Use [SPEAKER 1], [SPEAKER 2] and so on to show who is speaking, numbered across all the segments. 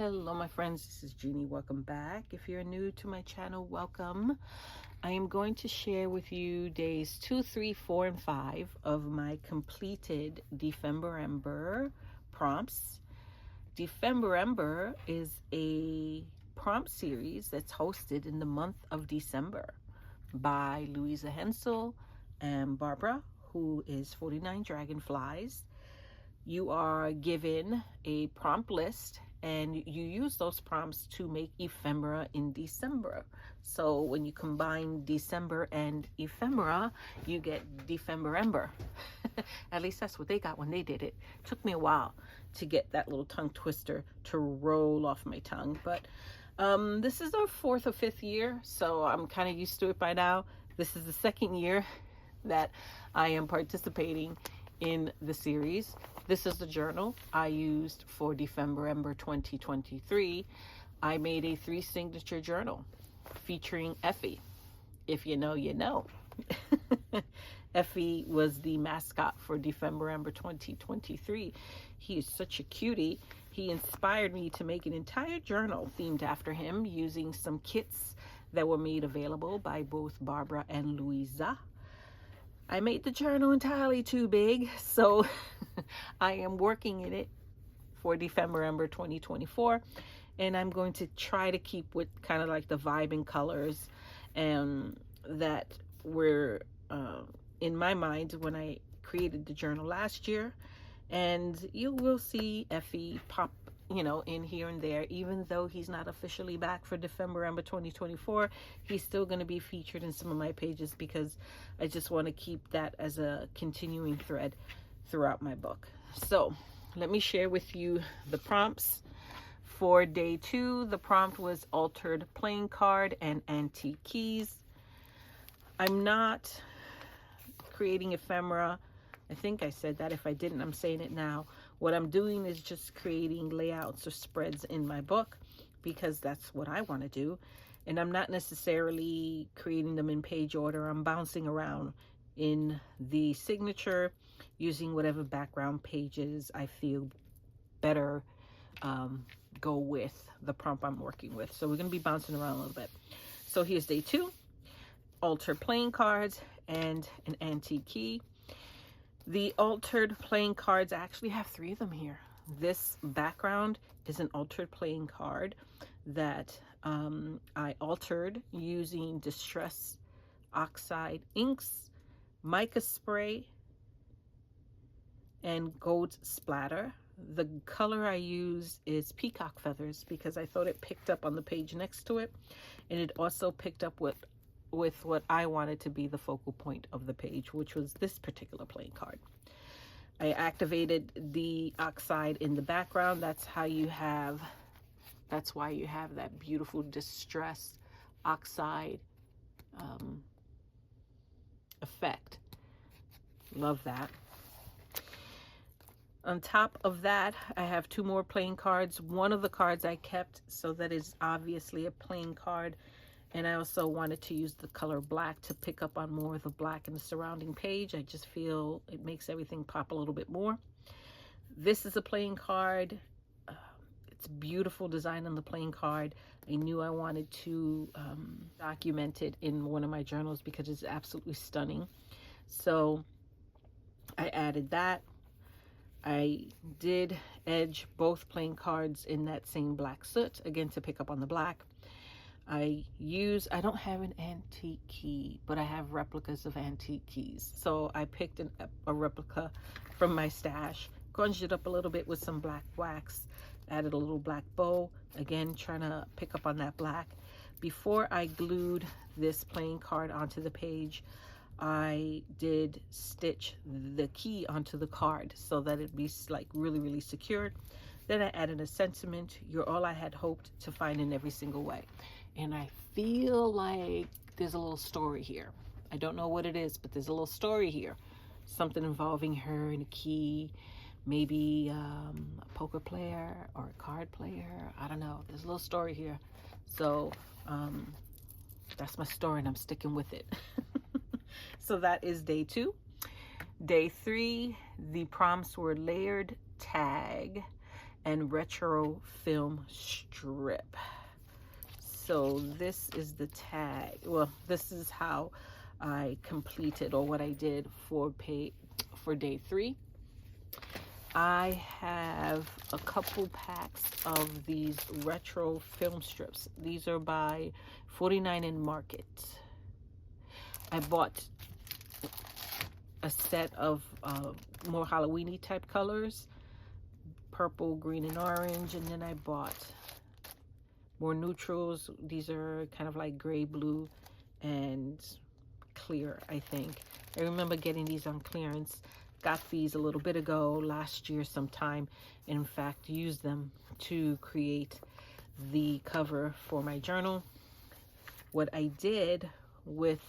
[SPEAKER 1] Hello my friends, this is Jeannie. Welcome back. If you're new to my channel, welcome. I am going to share with you days 2, 3, 4, and 5 of my completed DefEmber prompts. DefEmber is a prompt series that's hosted in the month of December by Louisa Hensel and Barbara, who is 49 Dragonflies. You are given a prompt list and you use those prompts to make ephemera in December. So when you combine December and ephemera, you get DefEmber. At least that's what they got when they did it. Took me a while to get that little tongue twister to roll off my tongue, but this is our 4th or 5th year, so I'm kind of used to it by now. This is the 2nd year that I am participating in the series. This is the journal I used for DefEmber 2023. I made a 3 signature journal featuring Effie. If you know, you know. Effie was the mascot for DefEmber 2023. He is such a cutie. He inspired me to make an entire journal themed after him using some kits that were made available by both Barbara and Louisa. I made the journal entirely too big, so I am working in it for DefEmber 2024, and I'm going to try to keep with kind of like the vibe and colors that were in my mind when I created the journal last year. And you will see Effie pop, in here and there. Even though he's not officially back for DefEmber 2024, he's still going to be featured in some of my pages because I just want to keep that as a continuing thread throughout my book. So let me share with you the prompts. For day 2, the prompt was altered playing card and antique keys. I'm not creating ephemera. I think I said that. If I didn't, I'm saying it now. What I'm doing is just creating layouts or spreads in my book because that's what I want to do. And I'm not necessarily creating them in page order. I'm bouncing around in the signature using whatever background pages I feel better go with the prompt I'm working with. So we're going to be bouncing around a little bit. So here's day 2, altered playing cards and an antique key. The altered playing cards, I actually have 3 of them here. This background is an altered playing card that I altered using Distress Oxide inks, mica spray, and gold splatter. The color I use is peacock feathers because I thought it picked up on the page next to it, and it also picked up with what I wanted to be the focal point of the page, which was this particular playing card. I activated the oxide in the background. That's why you have that beautiful distress oxide effect. Love that. On top of that, I have 2 more playing cards. One of the cards I kept, so that is obviously a playing card. And I also wanted to use the color black to pick up on more of the black in the surrounding page. I just feel it makes everything pop a little bit more. This is a playing card. It's beautiful design on the playing card. I knew I wanted to document it in one of my journals because it's absolutely stunning. So I added that. I did edge both playing cards in that same black soot, again, to pick up on the black. I don't have an antique key, but I have replicas of antique keys. So I picked a replica from my stash, grunged it up a little bit with some black wax, added a little black bow, again, trying to pick up on that black. Before I glued this playing card onto the page, I did stitch the key onto the card so that it'd be like really, really secured. Then I added a sentiment, "You're all I had hoped to find in every single way." And I feel like there's a little story here. I don't know what it is, but there's a little story here. Something involving her and a key, maybe a poker player or a card player. I don't know. There's a little story here. So that's my story and I'm sticking with it. So that is day 2. Day 3, the prompts were layered tag and retro film strip. So this is the tag. Well, this is how I completed, or what I did for day 3. I have a couple packs of these retro film strips. These are by 49 in Market. I bought a set of more Halloween-y type colors, purple, green, and orange, and then I bought more neutrals. These are kind of like gray, blue, and clear, I think. I remember getting these on clearance. Got these a little bit ago, last year sometime, and in fact used them to create the cover for my journal. What I did with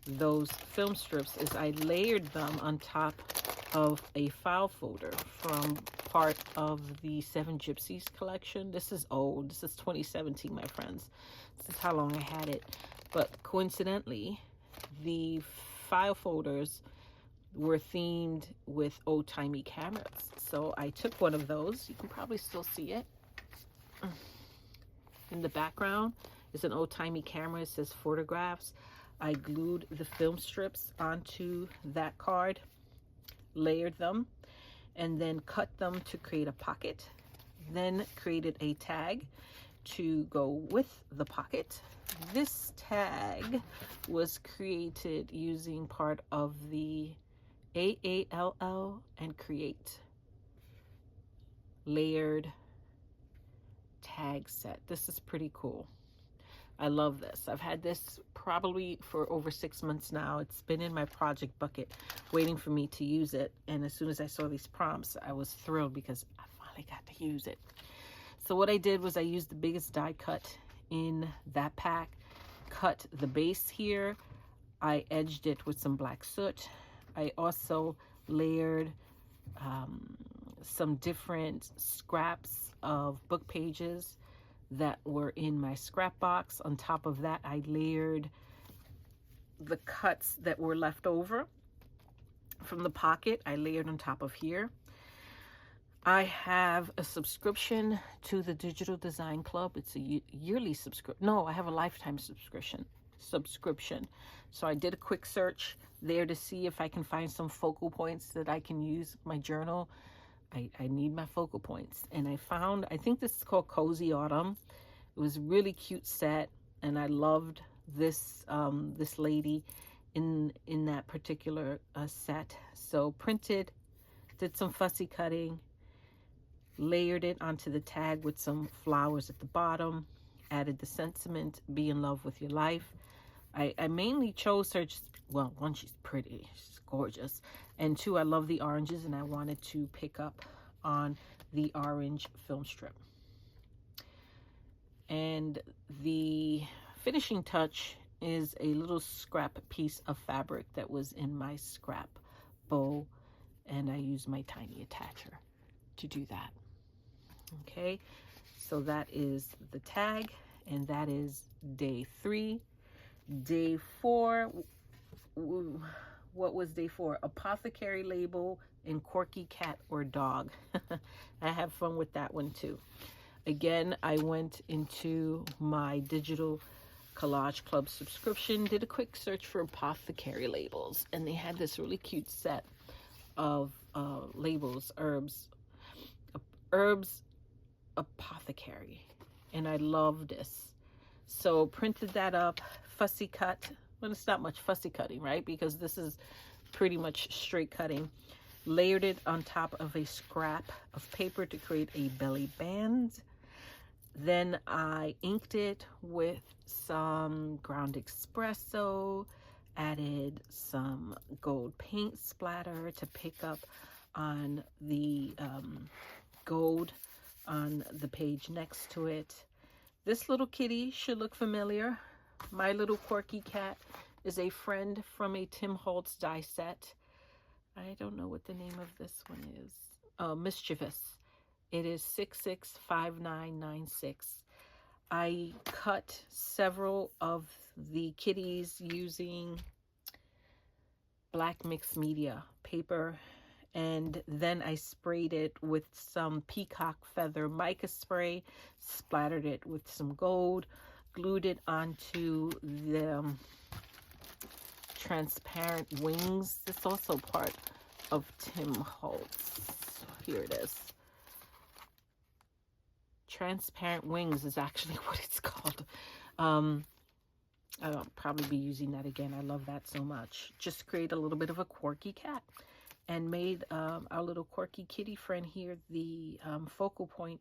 [SPEAKER 1] those film strips is I layered them on top of a file folder from part of the 7 Gypsies collection. This is old. This is 2017, my friends. This is how long I had it. But coincidentally, the file folders were themed with old-timey cameras. So I took one of those. You can probably still see it. In the background is an old-timey camera. It says photographs. I glued the film strips onto that card, layered them, and then cut them to create a pocket. Then created a tag to go with the pocket. This tag was created using part of the AALL and Create layered tag set. This is pretty cool. I love this. I've had this probably for over 6 months now. It's been in my project bucket waiting for me to use it. And as soon as I saw these prompts, I was thrilled because I finally got to use it. So what I did was I used the biggest die cut in that pack, cut the base here. I edged it with some black soot. I also layered some different scraps of book pages that were in my scrap box. On top of that, I layered the cuts that were left over from the pocket. I layered on top of here. I have a subscription to the Digital Design Club. It's a yearly subscription. No, I have a lifetime subscription. So I did a quick search there to see if I can find some focal points that I can use my journal. I need my focal points, and I found, I think this is called Cozy Autumn. It was a really cute set, and I loved this this lady in that particular set. So printed, did some fussy cutting, layered it onto the tag with some flowers at the bottom, added the sentiment, be in love with your life. I mainly chose her just, well, one, she's pretty, she's gorgeous, and two, I love the oranges, and I wanted to pick up on the orange film strip. And the finishing touch is a little scrap piece of fabric that was in my scrap bowl, and I used my tiny attacher to do that. Okay, so that is the tag, and that is day 3. Day 4, what was day 4? Apothecary label and Quirky cat or dog. I have fun with that one too. Again, I went into my Digital Collage Club subscription, did a quick search for apothecary labels, and they had this really cute set of labels, herbs apothecary, and I love this. So printed that up, fussy cut. Well, it's not much fussy cutting, right? Because this is pretty much straight cutting. Layered it on top of a scrap of paper to create a belly band. Then I inked it with some ground espresso, added some gold paint splatter to pick up on the gold on the page next to it. This little kitty should look familiar. My little Quirky cat is a friend from a Tim Holtz die set. I don't know what the name of this one is. Mischievous. It is 665996. I cut several of the kitties using black mixed media paper And then I sprayed it with some peacock feather mica spray, splattered it with some gold, glued it onto the transparent wings. It's also part of Tim Holtz. Here it is. Transparent wings is actually what it's called. I'll probably be using that again. I love that so much. Just create a little bit of a quirky cat, and made our little quirky kitty friend here the focal point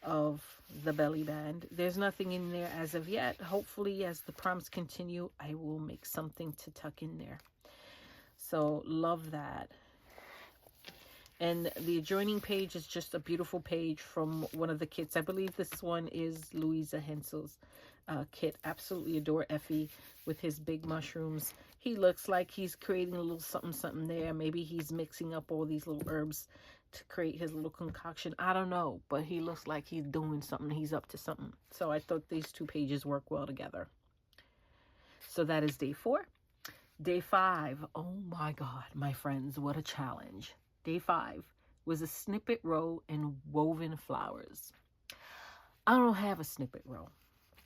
[SPEAKER 1] of the belly band. There's nothing in there as of yet. Hopefully, as the prompts continue, I will make something to tuck in there. So love that. And the adjoining page is just a beautiful page from one of the kits. I believe this one is Louisa Hensel's kit. Absolutely adore Effie with his big mushrooms. He looks like he's creating a little something something there. Maybe he's mixing up all these little herbs to create his little concoction. I don't know, but he looks like he's doing something. He's up to something. So I thought these two pages work well together. So that is day 4. Day 5. Oh my God, my friends, what a challenge. Day 5 was a snippet row and woven flowers. I don't have a snippet row.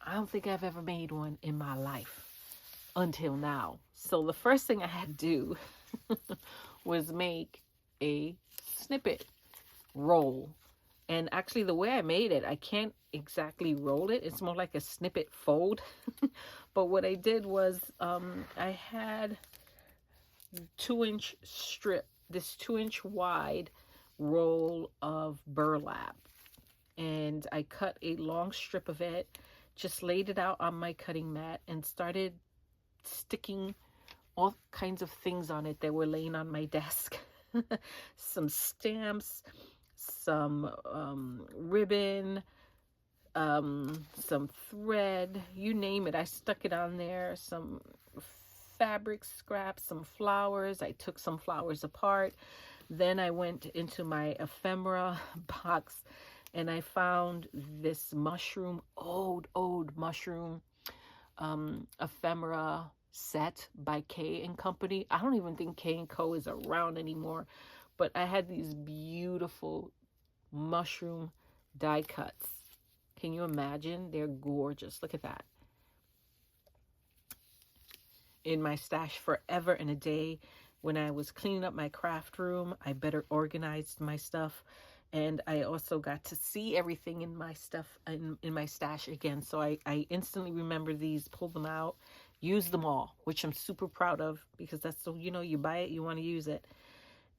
[SPEAKER 1] I don't think I've ever made one in my life until now. So the first thing I had to do was make a snippet roll. And actually the way I made it, I can't exactly roll it. It's more like a snippet fold. But what I did was I had 2-inch strip, this 2-inch wide roll of burlap, and I cut a long strip of it, just laid it out on my cutting mat, and started sticking all kinds of things on it that were laying on my desk. Some stamps, some ribbon, some thread, you name it. I stuck it on there. Some fabric scraps, some flowers. I took some flowers apart. Then I went into my ephemera box and I found this mushroom, old mushroom ephemera set by K & Company. I don't even think K & Co is around anymore, but I had these beautiful mushroom die cuts. Can you imagine? They're gorgeous. Look at that. In my stash forever and a day. When I was cleaning up my craft room, I better organized my stuff, and I also got to see everything in my stuff in my stash again. So I instantly remember these, pulled them out, used them all, which I'm super proud of, because that's, so you know, you buy it, you want to use it.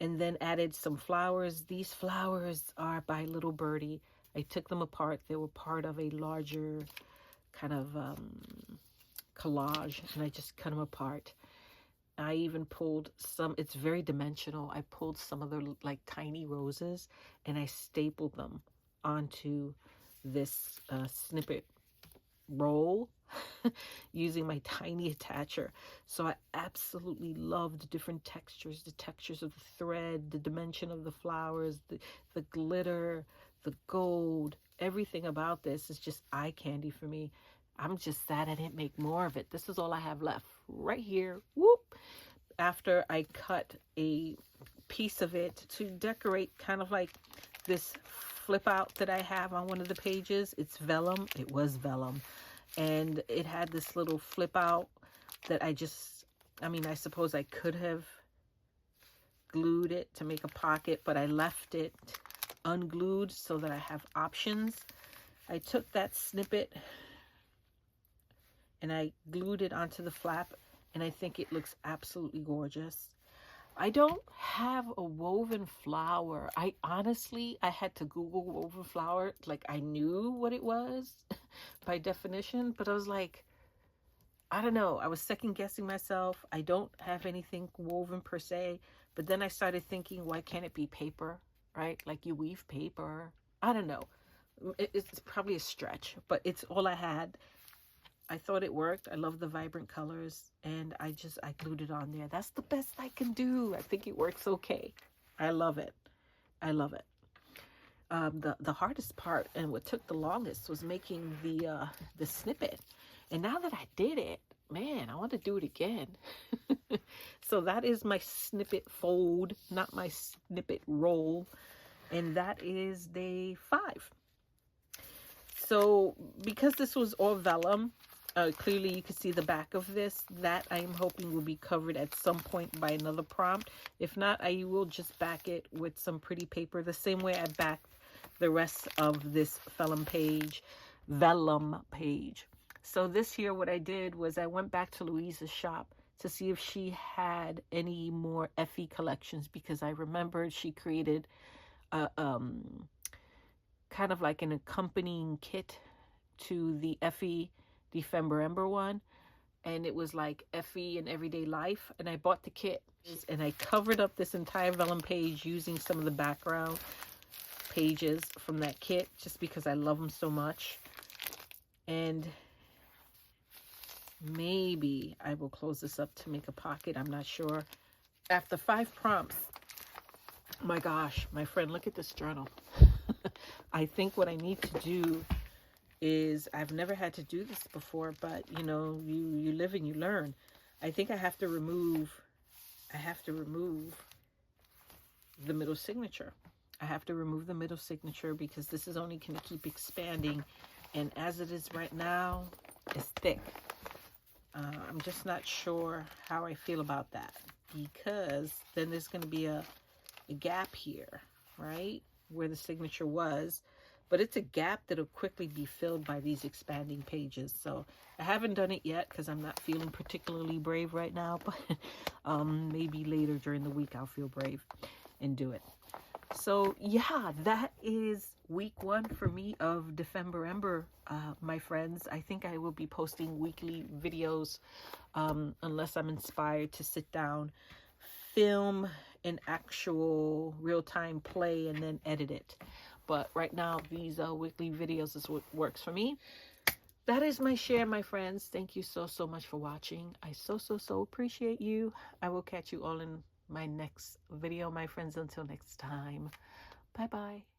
[SPEAKER 1] And then added some flowers. These flowers are by Little Birdie. I took them apart. They were part of a larger kind of collage, and I just cut them apart. I even pulled some, it's very dimensional. I pulled some of the like tiny roses and I stapled them onto this snippet roll using my tiny attacher. So I absolutely loved the different textures, the textures of the thread, the dimension of the flowers, the glitter, the gold. Everything about this is just eye candy for me. I'm just sad I didn't make more of it. This is all I have left right here. Whoop! After I cut a piece of it to decorate kind of like this flip out that I have on one of the pages. It's vellum. It was vellum. And it had this little flip out that I suppose I could have glued it to make a pocket, but I left it unglued so that I have options. I took that snippet and I glued it onto the flap, and I think it looks absolutely gorgeous. I don't have a woven flower. I had to Google woven flower. Like, I knew what it was by definition, but I was like, I don't know. I was second guessing myself. I don't have anything woven per se, but then I started thinking, why can't it be paper, right? Like, you weave paper. I don't know. It's probably a stretch, but it's all I had. I thought it worked. I love the vibrant colors, and I glued it on there. That's the best I can do. I think it works okay. I love it. I love it. The hardest part, and what took the longest, was making the snippet. And now that I did it, man, I want to do it again. So that is my snippet fold, not my snippet roll. And that is day 5. So because this was all vellum, clearly you can see the back of this. That I am hoping will be covered at some point by another prompt. If not, I will just back it with some pretty paper, the same way I backed the rest of this vellum page. So this year what I did was I went back to Louise's shop to see if she had any more Effie collections, because I remembered she created a kind of like an accompanying kit to the Effie DefEmber one, and it was like Effie in Everyday Life, and I bought the kit and I covered up this entire vellum page using some of the background pages from that kit just because I love them so much. And maybe I will close this up to make a pocket, I'm not sure. After 5 prompts, my gosh, my friend, look at this journal. I think what I need to do is, I've never had to do this before, but you know, you live and you learn. I think I have to remove the middle signature. I have to remove the middle signature because this is only going to keep expanding, and as it is right now, it's thick. I'm just not sure how I feel about that, because then there's going to be a gap here, right, where the signature was, but it's a gap that'll quickly be filled by these expanding pages. So I haven't done it yet because I'm not feeling particularly brave right now, but maybe later during the week I'll feel brave and do it. So yeah, that is week 1 for me of DefEmber, my friends. I think I will be posting weekly videos unless I'm inspired to sit down, film an actual real-time play, and then edit it. But right now, these weekly videos is what works for me. That is my share, my friends. Thank you so much for watching. I so appreciate you. I will catch you all in my next video, my friends. Until next time, bye bye.